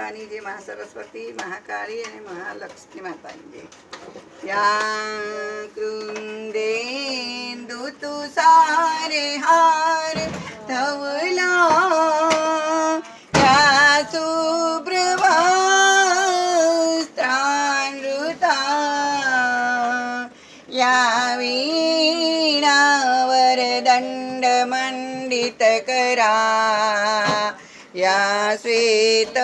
માતાની જય, મહાસરસ્વતી, મહાકાળી અને મહાલક્ષ્મી માતાની જય. યા કૃંદેન્દુ તુષારે હાર ધવલા, યા શુભ્રવસ્ત્રાનૃતા, યા वीणावरदण्डमण्डितकरा, या श्वेतपद्मासना,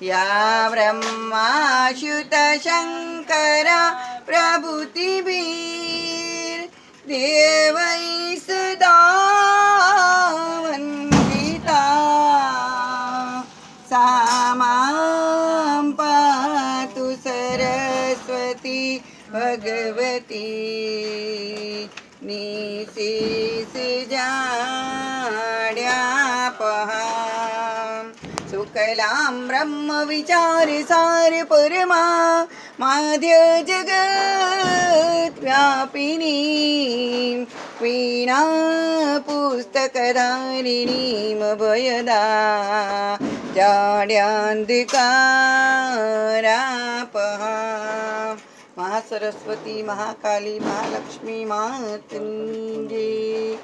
या ब्रह्माच्युतशङ्करा प्रभृतिभिर् देवैः सदा वन्दिता, सा मां पातु सरस्वती भगवती निशिश जाड्यापहां. शुक्लां ब्रह्म विचार सार परमा माध्य जगत् व्यापिनीं, वीणा पुस्तकधारिणीं भयदा जाड्यांधकारापहां. महासरस्वती, महाकाली, महालक्ष्मी मातनी जय.